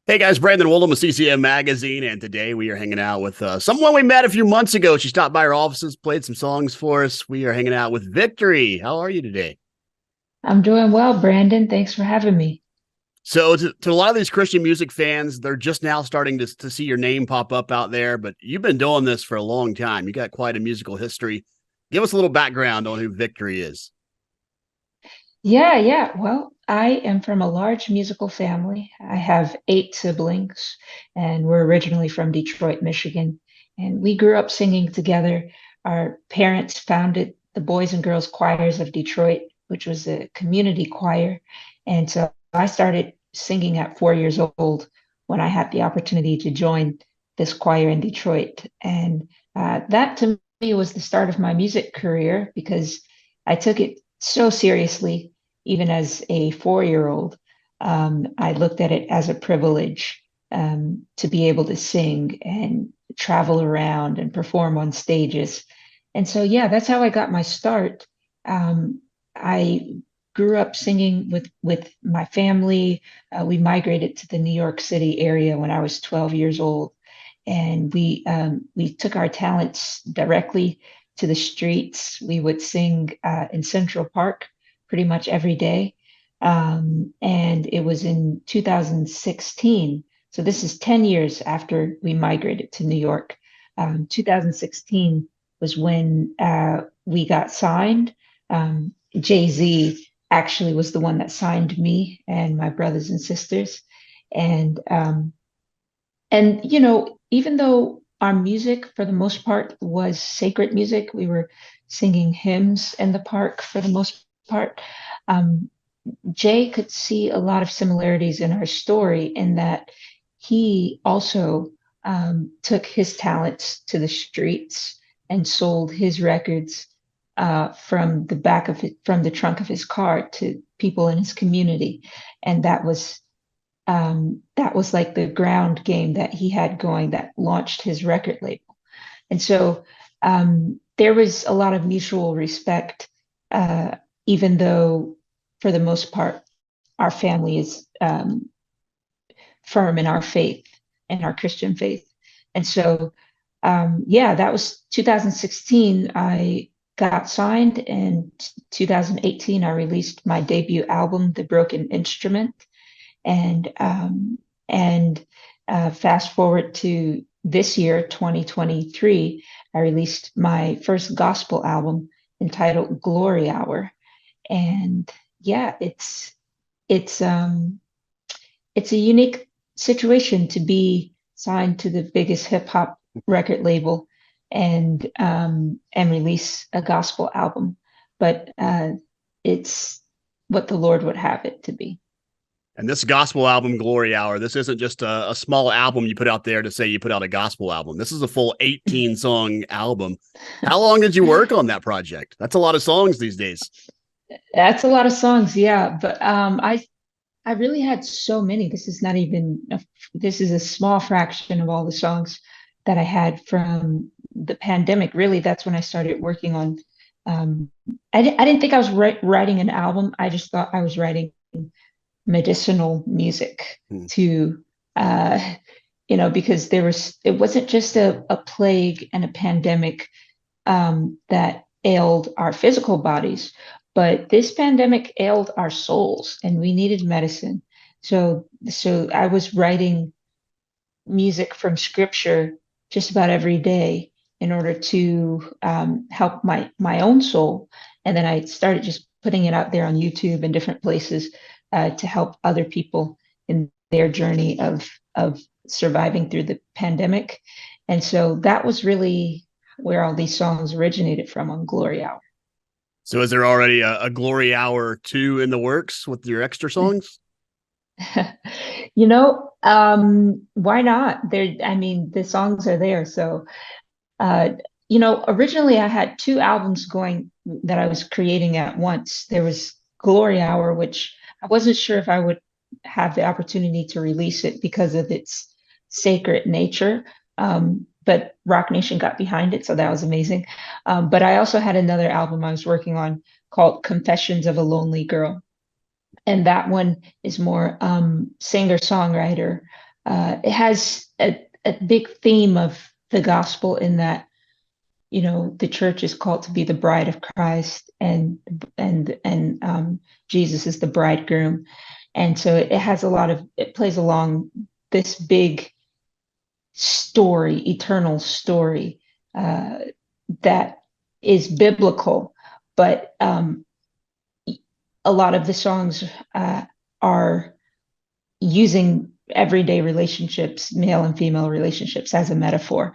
Hey guys, Brandon Woolum with CCM Magazine, and today we are hanging out with someone we met a few months ago. She stopped by our offices, played some songs for us. We are hanging out with Victory. How are you today? I'm doing well, Brandon. Thanks for having me. So, to a lot of these Christian music fans, they're just now starting to see your name pop up out there, but you've been doing this for a long time. You got quite a musical history. Give us a little background on who Victory is. Yeah. Well, I am from a large musical family. I have eight siblings, and we're originally from Detroit, Michigan. And we grew up singing together. Our parents founded the Boys and Girls Choirs of Detroit, which was a community choir. And so I started singing at 4 years old when I had the opportunity to join this choir in Detroit. And that to me was the start of my music career because I took it so seriously even as a 4 year old. I looked at it as a privilege to be able to sing and travel around and perform on stages. And so, yeah, that's how I got my start. I grew up singing with my family. We migrated to the New York City area when I was 12 years old, and we took our talents directly to the streets. We would sing in Central Park pretty much every day. And it was in 2016. So this is 10 years after we migrated to New York. 2016 was when we got signed. Jay-Z actually was the one that signed me and my brothers and sisters. And even though our music for the most part was sacred music, we were singing hymns in the park for the most part. Um, Jay could see a lot of similarities in our story in that he also took his talents to the streets and sold his records from from the trunk of his car to people in his community, and that was like the ground game that he had going that launched his record label. And so there was a lot of mutual respect, even though for the most part, our family is firm in our faith and our Christian faith. And so, yeah, that was 2016. I got signed, and 2018, I released my debut album, The Broken Instrument. And fast forward to this year, 2023, I released my first gospel album entitled Glory Hour. And yeah, it's a unique situation to be signed to the biggest hip hop record label and release a gospel album. But it's what the Lord would have it to be. And this gospel album, Glory Hour, this isn't just a small album you put out there to say you put out a gospel album. This is a full 18 song album. How long did you work on that project? That's a lot of songs these days. That's a lot of songs, yeah. But I really had so many. This is a small fraction of all the songs that I had from the pandemic. Really, that's when I started working on. Um, I didn't think I was writing an album. I just thought I was writing medicinal music Hmm. to, uh, because it wasn't just a plague and a pandemic that ailed our physical bodies, but this pandemic ailed our souls, and we needed medicine. So I was writing music from scripture just about every day in order to help my own soul, and then I started just putting it out there on YouTube and different places to help other people in their journey of surviving through the pandemic. And so that was really where all these songs originated from on Glory Hour. So is there already a Glory Hour 2 in the works with your extra songs? Why not? I mean, the songs are there. So, uh, originally I had two albums going that I was creating at once. There was Glory Hour, which I wasn't sure if I would have the opportunity to release it because of its sacred nature. But Roc Nation got behind it, so that was amazing. But I also had another album I was working on called Confessions of a Lonely Girl, and that one is more singer-songwriter. It has a big theme of the gospel in that, you know, the church is called to be the bride of Christ, and Jesus is the bridegroom. And so it has a lot of, it plays along this big story, eternal story, uh, that is biblical, but a lot of the songs are using everyday relationships, male and female relationships, as a metaphor.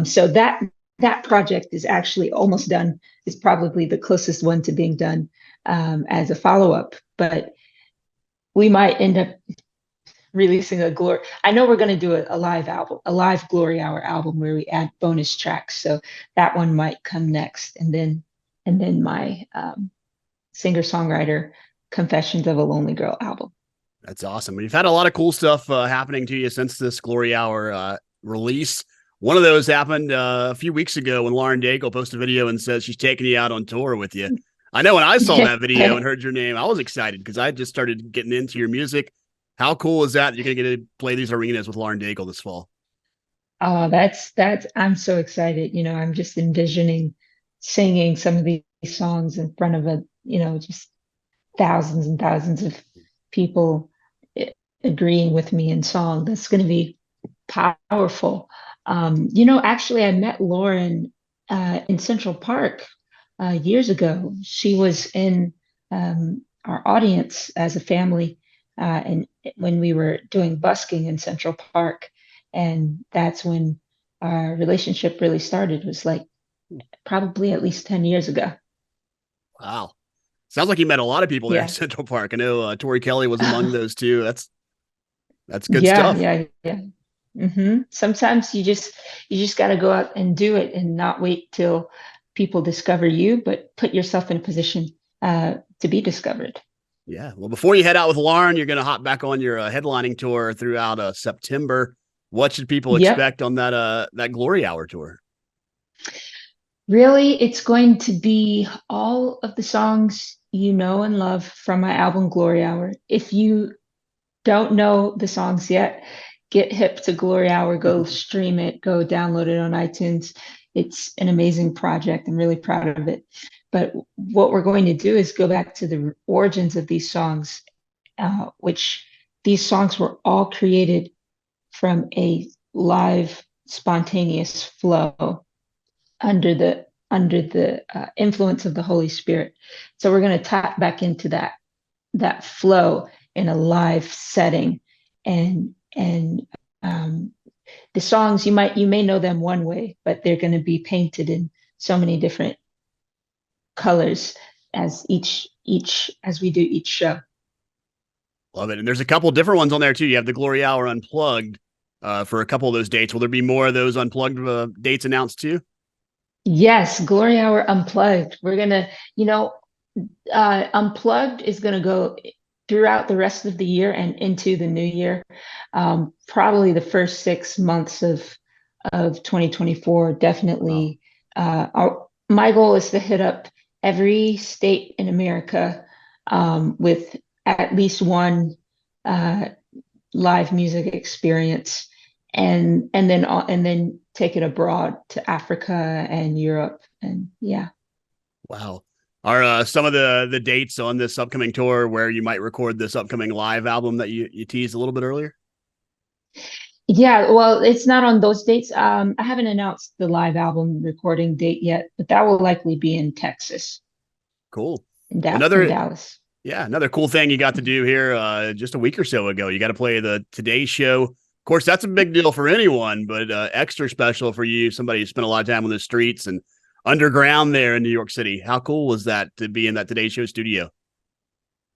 So that project is actually almost done. Is probably the closest one to being done as a follow-up, but we might end up releasing a glory. I know we're going to do a live album, a live Glory Hour album where we add bonus tracks. So that one might come next, and then my singer-songwriter Confessions of a Lonely Girl album. That's awesome. You've had a lot of cool stuff happening to you since this Glory Hour release. One of those happened a few weeks ago when Lauren Daigle posted a video and says she's taking you out on tour with you. I know when I saw that video and heard your name, I was excited because I just started getting into your music. How cool is that you're going to get to play these arenas with Lauren Daigle this fall? Oh, that's I'm so excited. You know, I'm just envisioning singing some of these songs in front of just thousands and thousands of people agreeing with me in song. That's going to be powerful. Actually, I met Lauren in Central Park years ago. She was in our audience as a family, and when we were doing busking in Central Park, and that's when our relationship really started. It was like probably at least 10 years ago. Wow. Sounds like you met a lot of people there in Yeah. Central Park. I know Tori Kelly was among those too. That's good Yeah, stuff. yeah, yeah. Sometimes you just got to go out and do it and not wait till people discover you, but put yourself in a position to be discovered. Yeah. Well, before you head out with Lauren, you're going to hop back on your headlining tour throughout September. What should people Yep. expect on that Glory Hour tour? Really, it's going to be all of the songs you know and love from my album Glory Hour. If you don't know the songs yet, get hip to Glory Hour, go stream it, go download it on iTunes. It's an amazing project. I'm really proud of it. But what we're going to do is go back to the origins of these songs, which these songs were all created from a live, spontaneous flow under the influence of the Holy Spirit. So we're going to tap back into that flow in a live setting, and the songs you may know them one way, but they're going to be painted in so many different colors as we do each show. Love it. And there's a couple different ones on there too. You have the Glory Hour Unplugged for a couple of those dates. Will there be more of those unplugged dates announced too? Yes, Glory Hour Unplugged. We're gonna, Unplugged is gonna go throughout the rest of the year and into the new year. Probably the first 6 months of 2024. Wow. Definitely. My goal is to hit up every state in America with at least one uh, live music experience, and then take it abroad to Africa and Europe, and yeah. Wow. Are some of the dates on this upcoming tour where you might record this upcoming live album that you teased a little bit earlier? Yeah, well, it's not on those dates. I haven't announced the live album recording date yet, but that will likely be in Texas, Cool. in Another Dallas. Yeah, another cool thing you got to do here just a week or so ago. You got to play the Today Show. Of course, that's a big deal for anyone, but extra special for you, somebody who spent a lot of time on the streets and underground there in New York City. How cool was that to be in that Today Show studio?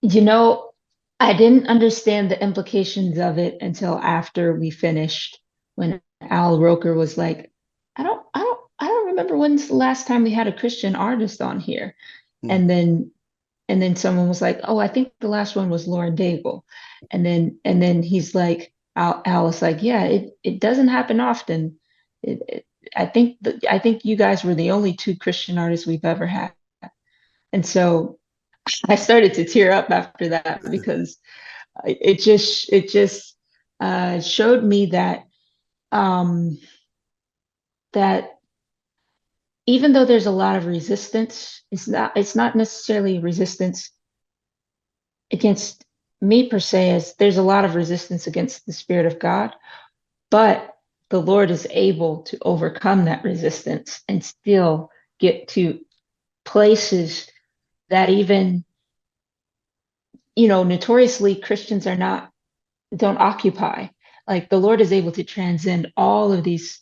You know, I didn't understand the implications of it until after we finished, when Al Roker was like, I don't remember when's the last time we had a Christian artist on here. Hmm. And then someone was like, "Oh, I think the last one was Lauren Daigle." And then he's like, Al was like, "Yeah, it doesn't happen often. I think you guys were the only two Christian artists we've ever had." And so I started to tear up after that because it just showed me that um, that even though there's a lot of resistance, it's not necessarily resistance against me per se, as there's a lot of resistance against the Spirit of God, but the Lord is able to overcome that resistance and still get to places that even, notoriously Christians don't occupy. Like the Lord is able to transcend all of these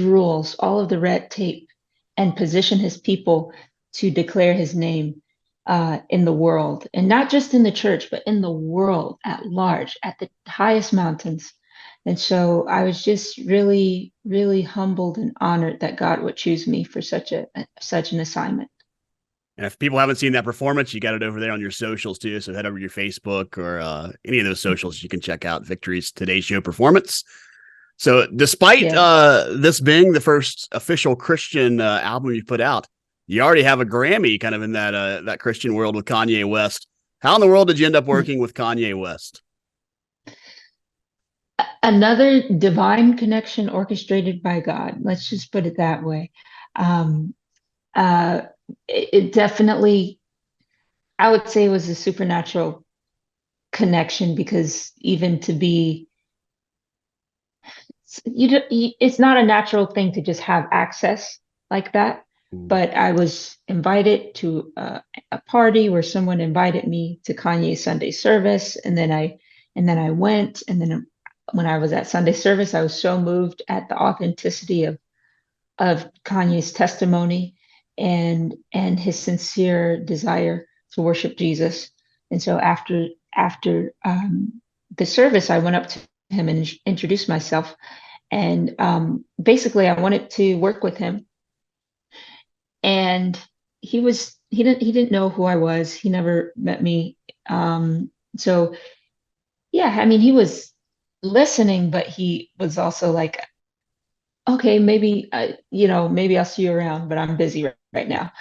rules, all of the red tape, and position his people to declare his name in the world, and not just in the church, but in the world at large, at the highest mountains. And so I was just really, really humbled and honored that God would choose me for such an assignment. And if people haven't seen that performance, you got it over there on your socials too. So head over to your Facebook or any of those socials. You can check out Victory's Today Show performance. So despite Yeah. this being the first official Christian album you put out, you already have a Grammy kind of in that Christian world with Kanye West. How in the world did you end up working with Kanye West? Another divine connection orchestrated by God. Let's just put it that way. Um, uh, it definitely, I would say, was a supernatural connection, because even to be, it's not a natural thing to just have access like that. But I was invited to a party where someone invited me to Kanye's Sunday service, and then I went, and then when I was at Sunday service, I was so moved at the authenticity of Kanye's testimony and his sincere desire to worship Jesus. And so after the service, I went up to him and introduced myself, and basically I wanted to work with him. And he didn't know who I was. He never met me. So yeah, I mean, he was listening, but he was also like, okay, maybe maybe I'll see you around, but I'm busy right now.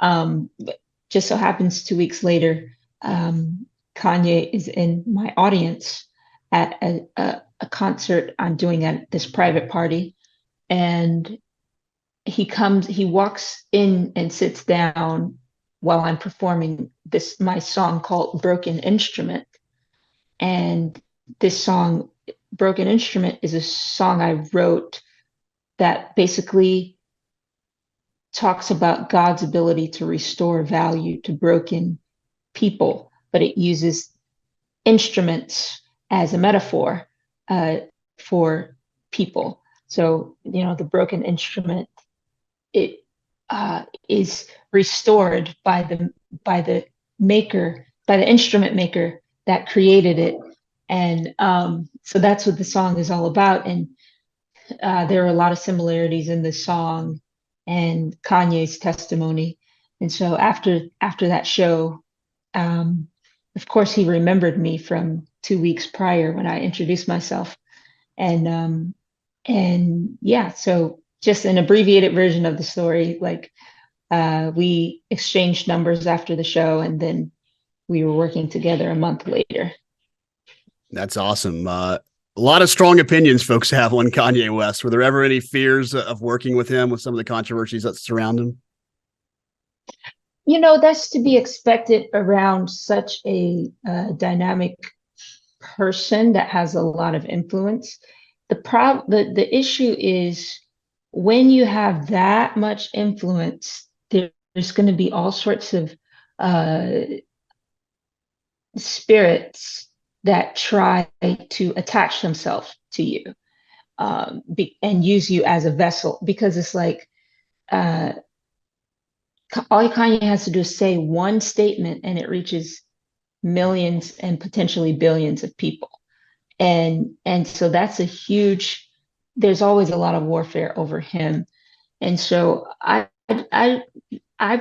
But just so happens 2 weeks later, Kanye is in my audience at a concert I'm doing at this private party, and he walks in and sits down while I'm performing my song called Broken Instrument. And this song, Broken Instrument, is a song I wrote that basically talks about God's ability to restore value to broken people, but it uses instruments as a metaphor for people. So, the broken instrument, it is restored by the maker, by the instrument maker that created it. And so that's what the song is all about. And there are a lot of similarities in the song and Kanye's testimony. And so after that show, um, of course, he remembered me from 2 weeks prior when I introduced myself. And yeah, so just an abbreviated version of the story, like we exchanged numbers after the show, and then we were working together a month later. That's awesome. A lot of strong opinions folks have on Kanye West. Were there ever any fears of working with him with some of the controversies that surround him? That's to be expected around such a dynamic person that has a lot of influence. The issue is, when you have that much influence, there's going to be all sorts of uh, spirits that try to attach themselves to you, and use you as a vessel, because it's like uh, all Kanye has to do is say one statement and it reaches millions and potentially billions of people. And so that's a huge, there's always a lot of warfare over him. And so I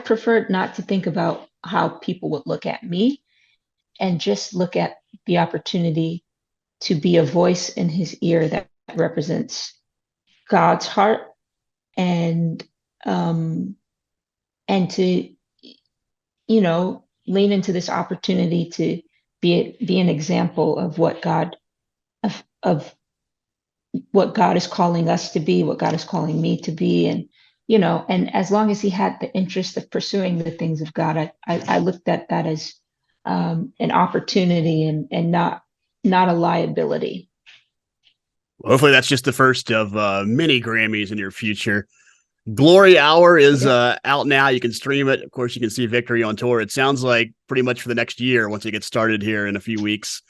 preferred not to think about how people would look at me, and just look at the opportunity to be a voice in his ear that represents God's heart, and um and to lean into this opportunity to be an example of what God, of of what God is calling us to be, what God is calling me to be. And, you know, and as long as he had the interest of pursuing the things of God, I looked at that as an opportunity and not a liability. Hopefully that's just the first of many Grammys in your future. Glory Hour is out now. You can stream it. Of course, you can see Victory on tour. It sounds like pretty much for the next year once it gets started here in a few weeks.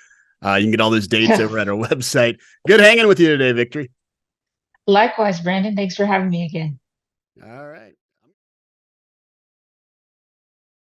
You can get all those dates over at our website. Good hanging with you today, Victory. Likewise, Brandon. Thanks for having me again. All right.